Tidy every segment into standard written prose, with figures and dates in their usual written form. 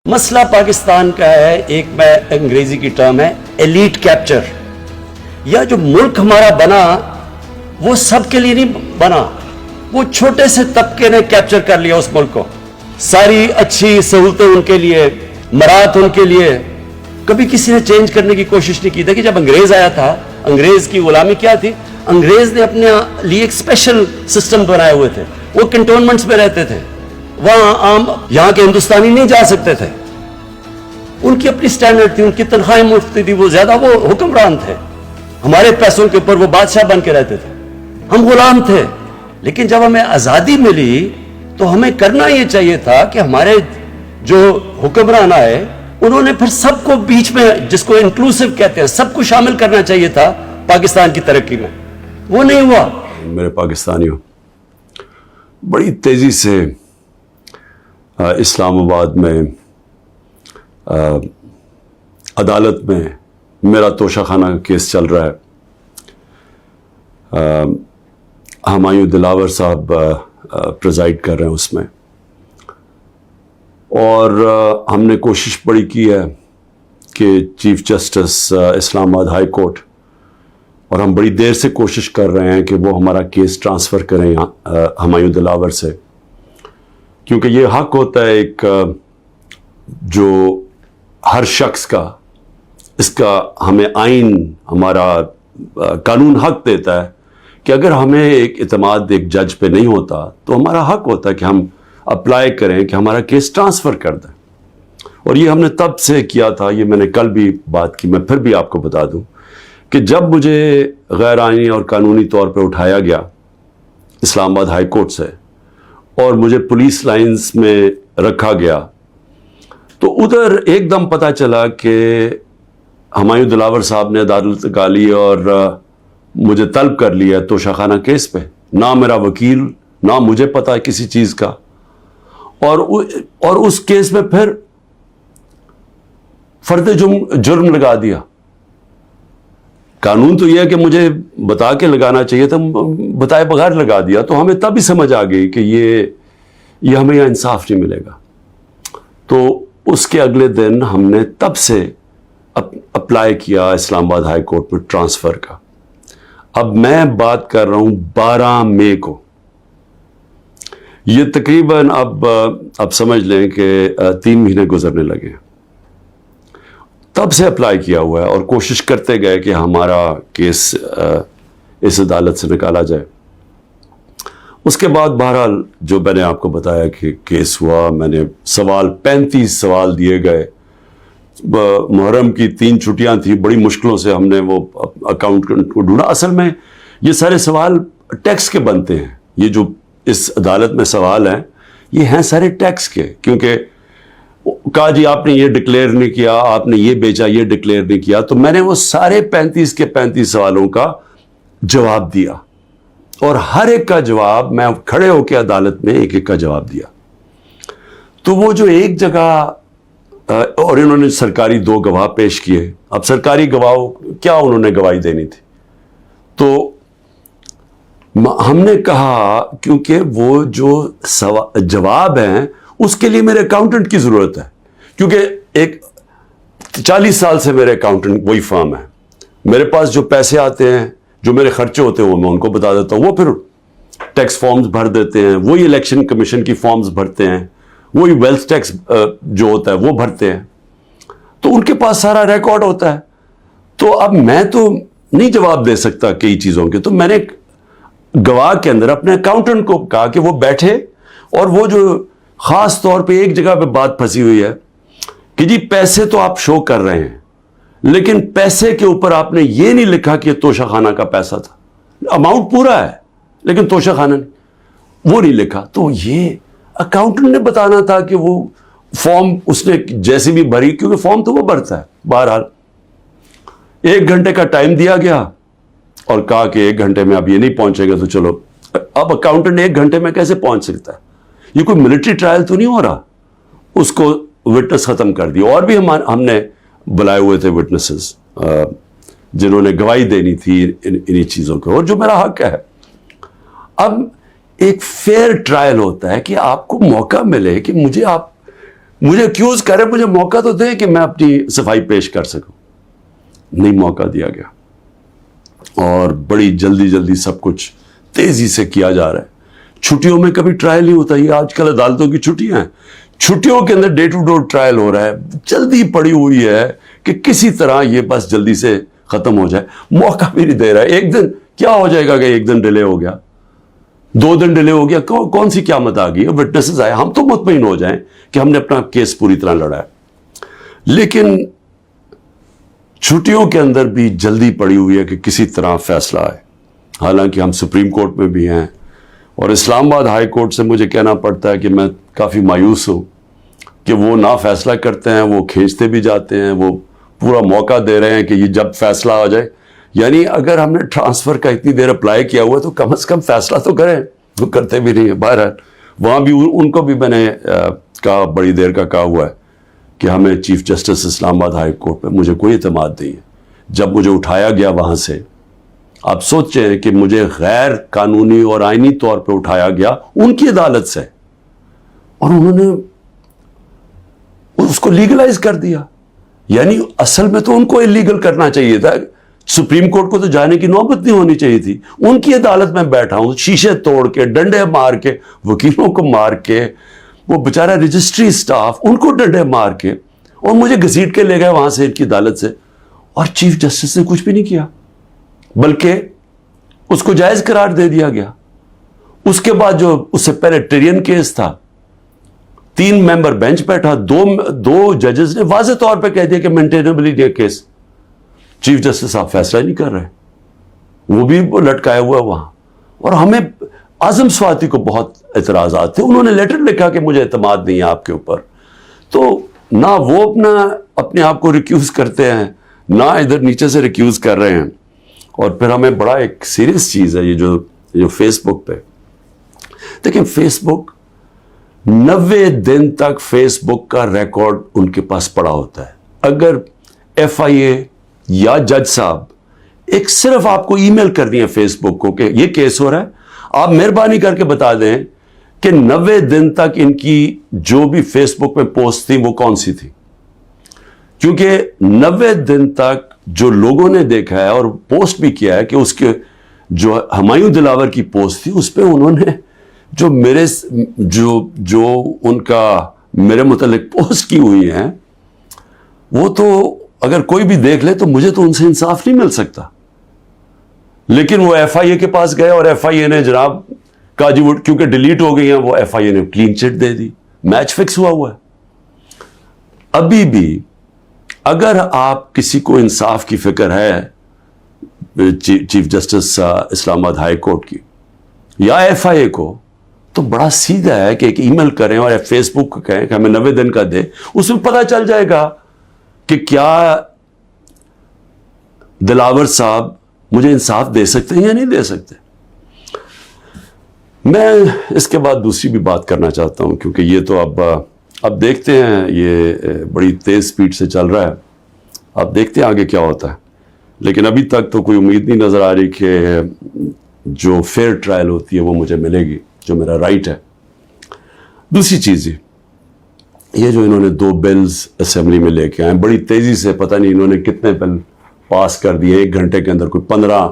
مسئلہ پاکستان کا ہے، ایک میں انگریزی کی ٹرم ہے ایلیٹ کیپچر، یا جو ملک ہمارا بنا وہ سب کے لیے نہیں بنا، وہ چھوٹے سے طبقے نے کیپچر کر لیا اس ملک کو، ساری اچھی سہولتیں ان کے لیے، مرات ان کے لیے، کبھی کسی نے چینج کرنے کی کوشش نہیں کی۔ دیکھیں جب انگریز آیا تھا، انگریز کی غلامی کیا تھی؟ انگریز نے اپنے لیے ایک اسپیشل سسٹم بنائے ہوئے تھے، وہ کنٹونمنٹس میں رہتے تھے، وہاں عام یہاں کے ہندوستانی نہیں جا سکتے تھے، ان کی اپنی سٹینڈرڈ تھی، ان کی تنخواہیں مفت تھی، وہ زیادہ وہ حکمران تھے، ہمارے پیسوں کے اوپر وہ بادشاہ بن کے رہتے تھے، ہم غلام تھے۔ لیکن جب ہمیں آزادی ملی تو ہمیں کرنا یہ چاہیے تھا کہ ہمارے جو حکمران آئے انہوں نے پھر سب کو بیچ میں، جس کو انکلوسیو کہتے ہیں، سب کو شامل کرنا چاہیے تھا پاکستان کی ترقی میں، وہ نہیں ہوا۔ میرے پاکستانیوں، بڑی تیزی سے اسلام آباد میں عدالت میں میرا توشہ خانہ کا کیس چل رہا ہے، ہمایوں دلاور صاحب پریزائڈ کر رہے ہیں اس میں، اور ہم نے کوشش بڑی کی ہے کہ چیف جسٹس اسلام آباد ہائی کورٹ، اور ہم بڑی دیر سے کوشش کر رہے ہیں کہ وہ ہمارا کیس ٹرانسفر کریں ہمایوں دلاور سے، کیونکہ یہ حق ہوتا ہے ایک جو ہر شخص کا، اس کا ہمیں آئین، ہمارا قانون حق دیتا ہے کہ اگر ہمیں ایک اعتماد ایک جج پہ نہیں ہوتا تو ہمارا حق ہوتا ہے کہ ہم اپلائی کریں کہ ہمارا کیس ٹرانسفر کر دیں، اور یہ ہم نے تب سے کیا تھا۔ یہ میں نے کل بھی بات کی، میں پھر بھی آپ کو بتا دوں کہ جب مجھے غیر آئینی اور قانونی طور پہ اٹھایا گیا اسلام آباد ہائی کورٹ سے اور مجھے پولیس لائنز میں رکھا گیا، تو ادھر ایک دم پتہ چلا کہ ہمایوں دلاور صاحب نے عدالت لگا لی اور مجھے طلب کر لیا توشہ خانہ کیس پہ، نہ میرا وکیل، نہ مجھے پتا ہے کسی چیز کا، اور اس کیس میں پھر فرد جرم لگا دیا۔ قانون تو یہ ہے کہ مجھے بتا کے لگانا چاہیے تھا، بتائے بغیر لگا دیا، تو ہمیں تب ہی سمجھ آ گئی کہ یہ ہمیں یہاں انصاف نہیں ملے گا۔ تو اس کے اگلے دن ہم نے تب سے اپلائی کیا اسلام آباد ہائی کورٹ میں ٹرانسفر کا۔ اب میں بات کر رہا ہوں 12 مئی کو، یہ تقریباً اب سمجھ لیں کہ 3 مہینے گزرنے لگے، تب سے اپلائی کیا ہوا ہے، اور کوشش کرتے گئے کہ ہمارا کیس اس عدالت سے نکالا جائے۔ اس کے بعد بہرحال جو میں نے آپ کو بتایا کہ کیس ہوا، میں نے 35 سوال دیے گئے، محرم کی 3 چھٹیاں تھیں، بڑی مشکلوں سے ہم نے وہ اکاؤنٹنٹ کو ڈھونڈا۔ اصل میں یہ سارے سوال ٹیکس کے بنتے ہیں، یہ جو اس عدالت میں سوال ہیں یہ ہیں سارے ٹیکس کے، کیونکہ کہا جی آپ نے یہ ڈکلیئر نہیں کیا، آپ نے یہ بیچا، یہ ڈکلیئر نہیں کیا، تو میں نے وہ سارے 35 کے 35 سوالوں کا جواب دیا، اور ہر ایک کا جواب میں کھڑے ہو کے عدالت میں ایک ایک کا جواب دیا۔ تو وہ جو ایک جگہ، اور انہوں نے سرکاری 2 گواہ پیش کیے، اب سرکاری گواہ کیا انہوں نے گواہی دینی تھی، تو ہم نے کہا کیونکہ وہ جو جواب ہیں اس کے لیے میرے اکاؤنٹنٹ کی ضرورت ہے، کیونکہ ایک 40 سال سے میرے اکاؤنٹنٹ وہی فرم ہے، میرے پاس جو پیسے آتے ہیں، جو میرے خرچے ہوتے ہیں وہ میں ان کو بتا دیتا ہوں، وہ پھر ٹیکس فارمز بھر دیتے ہیں، وہی الیکشن کمیشن کی فارمز بھرتے ہیں، وہی ویلتھ ٹیکس جو ہوتا ہے وہ بھرتے ہیں، تو ان کے پاس سارا ریکارڈ ہوتا ہے۔ تو اب میں تو نہیں جواب دے سکتا کئی چیزوں کے، تو میں نے گواہ کے اندر اپنے اکاؤنٹنٹ کو کہا کہ وہ بیٹھے، اور وہ جو خاص طور پہ ایک جگہ پہ بات پھنسی ہوئی ہے کہ جی پیسے تو آپ شو کر رہے ہیں، لیکن پیسے کے اوپر آپ نے یہ نہیں لکھا کہ یہ توشہ خانہ کا پیسہ تھا، اماؤنٹ پورا ہے لیکن توشہ خانہ وہ نہیں لکھا۔ تو یہ اکاؤنٹنٹ نے بتانا تھا کہ وہ فارم اس نے جیسی بھی بھری، کیونکہ فارم تو وہ بھرتا ہے۔ بہرحال 1 گھنٹے کا ٹائم دیا گیا اور کہا کہ 1 گھنٹے میں اب یہ نہیں پہنچے گا تو چلو۔ اب اکاؤنٹنٹ 1 گھنٹے میں کیسے پہنچ سکتا ہے؟ یہ کوئی ملٹری ٹرائل تو نہیں ہو رہا۔ اس کو وٹنس ختم کر دیا، اور بھی ہم نے بلائے ہوئے تھے وٹنسز جنہوں نے گواہی دینی تھی انہی چیزوں کو، اور جو میرا حق ہے۔ اب ایک فیئر ٹرائل ہوتا ہے کہ آپ کو موقع ملے کہ مجھے آپ مجھے ایکیوز کرے, مجھے موقع تو دے کہ میں اپنی صفائی پیش کر سکوں. نہیں موقع دیا گیا, اور بڑی جلدی جلدی سب کچھ تیزی سے کیا جا رہا ہے. چھٹیوں میں کبھی ٹرائل نہیں ہوتا. یہ آج کل عدالتوں کی چھٹیاں ہیں, چھٹیوں کے another day to day trial ہو رہا ہے. جلدی پڑی ہوئی ہے کہ کسی طرح یہ بس جلدی سے ختم ہو جائے. موقع بھی نہیں دے رہا ہے. ایک دن کیا ہو جائے گا کہ ایک دن ڈیلے ہو گیا, 2 دن ڈیلے ہو گیا, کون سی قیامت آ گئی. وٹنسز آئے, ہم تو مطمئن ہو جائیں کہ ہم نے اپنا کیس پوری طرح لڑا ہے. لیکن چھٹیوں کے اندر بھی جلدی پڑی ہوئی ہے کہ کسی طرح فیصلہ آئے. حالانکہ ہم سپریم کورٹ میں بھی ہیں, اور اسلام آباد ہائی کورٹ سے مجھے کہنا پڑتا ہے کہ میں کافی مایوس ہوں کہ وہ نہ فیصلہ کرتے ہیں, وہ کھینچتے بھی جاتے ہیں, وہ پورا موقع دے رہے ہیں کہ یہ جب فیصلہ آ جائے. یعنی اگر ہم نے ٹرانسفر کا اتنی دیر اپلائی کیا ہوا ہے تو کم از کم فیصلہ تو کریں. وہ کرتے بھی نہیں ہیں. بہرحال وہاں بھی ان کو بھی میں نے کہا, بڑی دیر کا کہا ہوا ہے کہ ہمیں چیف جسٹس اسلام آباد ہائی کورٹ پہ مجھے کوئی اعتماد نہیں ہے. جب مجھے اٹھایا گیا وہاں سے, آپ سوچیں کہ مجھے غیر قانونی اور آئینی طور پہ اٹھایا گیا ان کی عدالت سے, اور انہوں نے اس کو لیگلائز کر دیا. یعنی اصل میں تو ان کو اللیگل کرنا چاہیے تھا. سپریم کورٹ کو تو جانے کی نوبت نہیں ہونی چاہیے تھی. ان کی عدالت میں بیٹھا ہوں, شیشے توڑ کے, ڈنڈے مار کے, وکیلوں کو مار کے, وہ بیچارہ رجسٹری سٹاف ان کو ڈنڈے مار کے, اور مجھے گھسیٹ کے لے گئے وہاں سے ان کی عدالت سے. اور چیف جسٹس نے کچھ بھی نہیں کیا, بلکہ اس کو جائز قرار دے دیا گیا. اس کے بعد جو اس سے پہلے ٹرین کیس تھا, 3 ممبر بینچ بیٹھا, 2 ججز نے واضح طور پہ کہہ دیا کہ مینٹینیبل کیس. چیف جسٹس صاحب فیصلہ نہیں کر رہے, وہ بھی لٹکایا ہوا وہاں. اور ہمیں اعظم سواتی کو بہت اعتراضات تھے. انہوں نے لیٹر لکھا کہ مجھے اعتماد نہیں ہے آپ کے اوپر. تو نہ وہ اپنے آپ کو ریکیوز کرتے ہیں, نہ ادھر نیچے سے ریکیوز کر رہے ہیں. اور پھر ہمیں بڑا ایک سیریس چیز ہے یہ جو فیس بک پہ دیکھیں. فیس بک 90 دن تک فیس بک کا ریکارڈ ان کے پاس پڑا ہوتا ہے. اگر FIA یا جج صاحب ایک صرف آپ کو ای میل کرنی ہے فیس بک کو کہ یہ کیس ہو رہا ہے, آپ مہربانی کر کے بتا دیں کہ 90 دن تک ان کی جو بھی فیس بک پہ پوسٹ تھی وہ کون سی تھی. کیونکہ 90 دن تک جو لوگوں نے دیکھا ہے اور پوسٹ بھی کیا ہے کہ اس کے جو ہمایوں دلاور کی پوسٹ تھی اس پہ انہوں نے جو ان کا میرے متعلق پوسٹ کی ہوئی ہیں, وہ تو اگر کوئی بھی دیکھ لے تو مجھے تو ان سے انصاف نہیں مل سکتا. لیکن وہ FIA کے پاس گئے اور FIA نے جناب کہا جی وہ کیونکہ ڈیلیٹ ہو گئی ہیں, وہ FIA نے کلین چٹ دے دی. میچ فکس ہوا ہے. ابھی بھی اگر آپ کسی کو انصاف کی فکر ہے چیف جسٹس اسلام آباد ہائی کورٹ کی یا FIA کو, تو بڑا سیدھا ہے کہ ایک ای میل کریں اور فیس بک کو کہیں کہ ہمیں 90 دن کا دے. اس میں پتہ چل جائے گا کہ کیا دلاور صاحب مجھے انصاف دے سکتے ہیں یا نہیں دے سکتے. میں اس کے بعد دوسری بھی بات کرنا چاہتا ہوں, کیونکہ یہ تو اب دیکھتے ہیں, یہ بڑی تیز سپیڈ سے چل رہا ہے. اب دیکھتے ہیں آگے کیا ہوتا ہے. لیکن ابھی تک تو کوئی امید نہیں نظر آ رہی کہ جو فیئر ٹرائل ہوتی ہے وہ مجھے ملے گی, جو میرا رائٹ ہے. دوسری چیز یہ جو انہوں نے 2 بلز اسمبلی میں لے کے آئے بڑی تیزی سے, پتہ نہیں انہوں نے کتنے بل پاس کر دیے 1 گھنٹے کے اندر, کوئی 15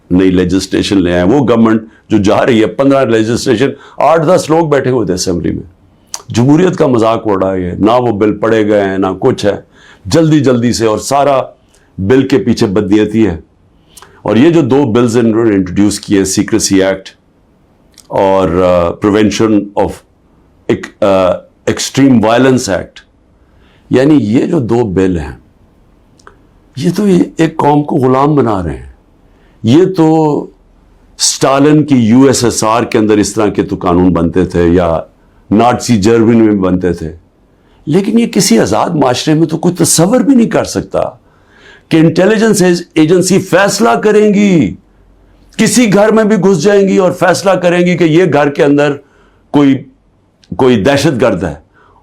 نئی لیجسلیشن لے آئے. وہ گورنمنٹ جو جا رہی ہے 15 لیجسلیشن, 8-10 لوگ بیٹھے ہوئے تھے اسمبلی میں. جمہوریت کا مذاق اڑا ہے. نہ وہ بل پڑے گئے ہیں نہ کچھ ہے, جلدی سے, اور سارا بل کے پیچھے بدنیتی ہے. اور یہ جو 2 بلز انہوں نے انٹروڈیوس کیے, سیکریسی ایکٹ اور prevention of extreme violence act, یعنی یہ جو 2 بل ہیں یہ تو ایک قوم کو غلام بنا رہے ہیں. یہ تو سٹالن کی USSR کے اندر اس طرح کے تو قانون بنتے تھے, یا نازی جرمنی میں بنتے تھے. لیکن یہ کسی آزاد معاشرے میں تو کوئی تصور بھی نہیں کر سکتا کہ انٹیلیجنس ایجنسی فیصلہ کریں گی, کسی گھر میں بھی گھس جائیں گی اور فیصلہ کریں گی کہ یہ گھر کے اندر کوئی دہشت گرد ہے,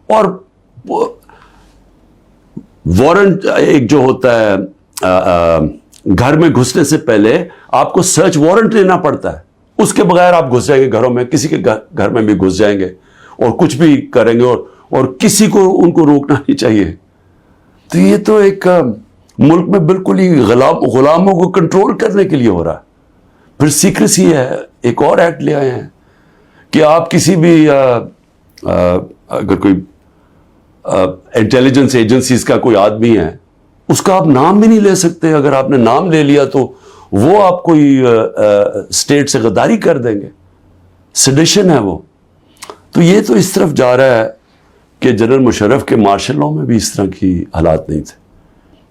اور وارنٹ ایک جو ہوتا ہے گھر میں گھسنے سے پہلے آپ کو سرچ وارنٹ لینا پڑتا ہے. اس کے بغیر آپ گھس جائیں گے گھروں میں, کسی کے گھر میں بھی گھس جائیں گے اور کچھ بھی کریں گے, اور کسی کو ان کو روکنا نہیں چاہیے. تو یہ تو ایک ملک میں بالکل ہی غلاموں کو کنٹرول کرنے کے لیے ہو رہا ہے. پھر سیکریسی ہے. ایک اور ایکٹ لے آئے ہیں کہ آپ کسی بھی اگر کوئی انٹیلیجنس ایجنسیز کا کوئی آدمی ہے, اس کا آپ نام بھی نہیں لے سکتے. اگر آپ نے نام لے لیا تو وہ آپ کوئی اسٹیٹ سے غداری کر دیں گے. سیڈیشن ہے وہ. تو یہ تو اس طرف جا رہا ہے کہ جنرل مشرف کے مارشل لاء میں بھی اس طرح کی حالات نہیں تھے.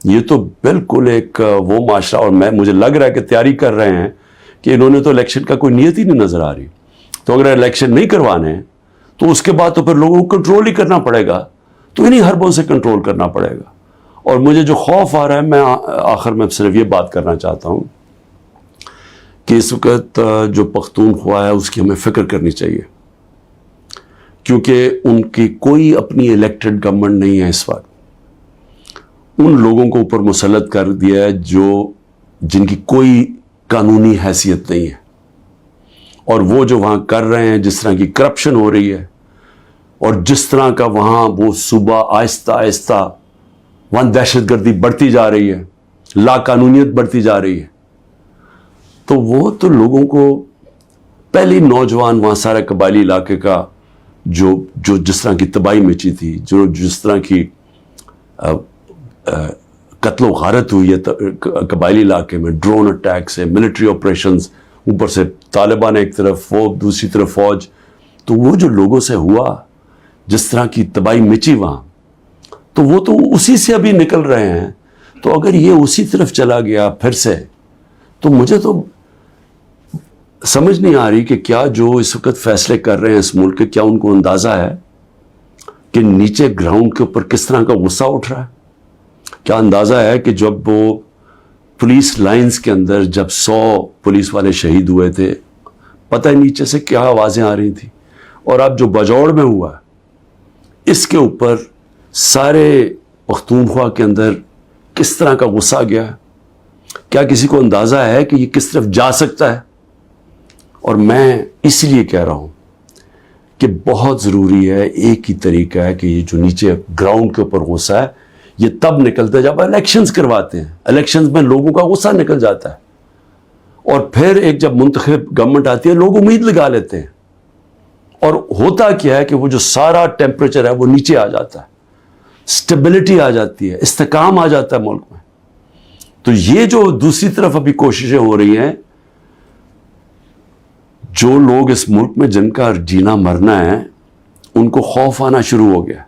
یہ تو بالکل ایک وہ معاشرہ, اور مجھے لگ رہا ہے کہ تیاری کر رہے ہیں کہ انہوں نے تو الیکشن کا کوئی نیت ہی نہیں نظر آ رہی. تو اگر الیکشن نہیں کروانے تو اس کے بعد تو پھر لوگوں کو کنٹرول ہی کرنا پڑے گا. تو انہی حربوں سے کنٹرول کرنا پڑے گا. اور مجھے جو خوف آ رہا ہے, میں آخر میں صرف یہ بات کرنا چاہتا ہوں کہ اس وقت جو پختونخوا ہے اس کی ہمیں فکر کرنی چاہیے, کیونکہ ان کی کوئی اپنی الیکٹڈ گورنمنٹ نہیں ہے اس وقت. ان لوگوں کو اوپر مسلط کر دیا ہے جن کی کوئی قانونی حیثیت نہیں ہے, اور وہ جو وہاں کر رہے ہیں, جس طرح کی کرپشن ہو رہی ہے, اور جس طرح کا وہاں وہ صوبہ آہستہ آہستہ وہاں دہشت گردی بڑھتی جا رہی ہے, لا قانونیت بڑھتی جا رہی ہے, تو وہ تو لوگوں کو پہلی نوجوان وہاں سارے قبائلی علاقے کا جو جس طرح کی تباہی مچی تھی, جس طرح کی قتل و غارت ہوئی ہے قبائلی علاقے میں, ڈرون اٹیک سے, ملٹری آپریشنز, اوپر سے طالبان ایک طرف, وہ دوسری طرف فوج, تو وہ جو لوگوں سے ہوا, جس طرح کی تباہی مچی وہاں, تو وہ تو اسی سے ابھی نکل رہے ہیں. تو اگر یہ اسی طرف چلا گیا پھر سے, تو مجھے تو سمجھ نہیں آ رہی کہ کیا جو اس وقت فیصلے کر رہے ہیں اس ملک کے, کیا ان کو اندازہ ہے کہ نیچے گراؤنڈ کے اوپر کس طرح کا غصہ اٹھ رہا ہے. کیا اندازہ ہے کہ جب وہ پولیس لائنز کے اندر جب 100 پولیس والے شہید ہوئے تھے, پتہ ہے نیچے سے کیا آوازیں آ رہی تھیں. اور اب جو بجوڑ میں ہوا, اس کے اوپر سارے پختونخوا کے اندر کس طرح کا غصہ گیا. کیا کسی کو اندازہ ہے کہ یہ کس طرف جا سکتا ہے. اور میں اس لیے کہہ رہا ہوں کہ بہت ضروری ہے, ایک ہی طریقہ ہے کہ یہ جو نیچے گراؤنڈ کے اوپر غصہ ہے, یہ تب نکلتا ہے جب الیکشنز کرواتے ہیں. الیکشنز میں لوگوں کا غصہ نکل جاتا ہے, اور پھر ایک جب منتخب گورنمنٹ آتی ہے, لوگ امید لگا لیتے ہیں, اور ہوتا کیا ہے کہ وہ جو سارا ٹیمپریچر ہے وہ نیچے آ جاتا ہے, سٹیبلٹی آ جاتی ہے, استحکام آ جاتا ہے ملک میں. تو یہ جو دوسری طرف ابھی کوششیں ہو رہی ہیں, جو لوگ اس ملک میں جن کا جینا مرنا ہے, ان کو خوف آنا شروع ہو گیا.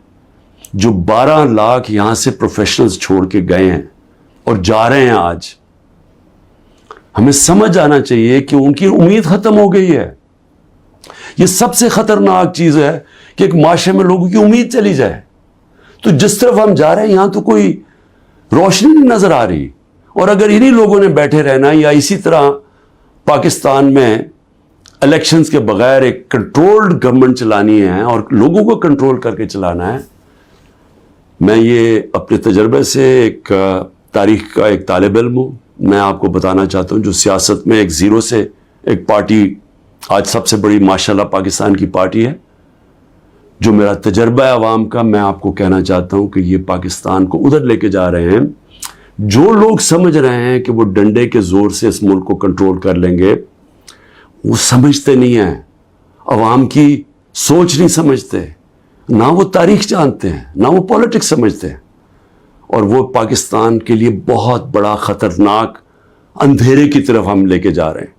جو 12 لاکھ یہاں سے پروفیشنلز چھوڑ کے گئے ہیں اور جا رہے ہیں آج, ہمیں سمجھ آنا چاہیے کہ ان کی امید ختم ہو گئی ہے. یہ سب سے خطرناک چیز ہے کہ ایک معاشرے میں لوگوں کی امید چلی جائے. تو جس طرف ہم جا رہے ہیں یہاں تو کوئی روشنی نہیں نظر آ رہی. اور اگر انہی لوگوں نے بیٹھے رہنا, یا اسی طرح پاکستان میں الیکشنز کے بغیر ایک کنٹرولڈ گورنمنٹ چلانی ہے اور لوگوں کو کنٹرول کر کے چلانا ہے. میں یہ اپنے تجربے سے ایک تاریخ کا ایک طالب علم ہوں, میں آپ کو بتانا چاہتا ہوں, جو سیاست میں ایک زیرو سے ایک پارٹی آج سب سے بڑی ماشاءاللہ پاکستان کی پارٹی ہے. جو میرا تجربہ ہے عوام کا, میں آپ کو کہنا چاہتا ہوں کہ یہ پاکستان کو ادھر لے کے جا رہے ہیں. جو لوگ سمجھ رہے ہیں کہ وہ ڈنڈے کے زور سے اس ملک کو کنٹرول کر لیں گے, وہ سمجھتے نہیں ہیں, عوام کی سوچ نہیں سمجھتے, نہ وہ تاریخ جانتے ہیں, نہ وہ پولیٹکس سمجھتے ہیں. اور وہ پاکستان کے لیے بہت بڑا خطرناک اندھیرے کی طرف ہم لے کے جا رہے ہیں.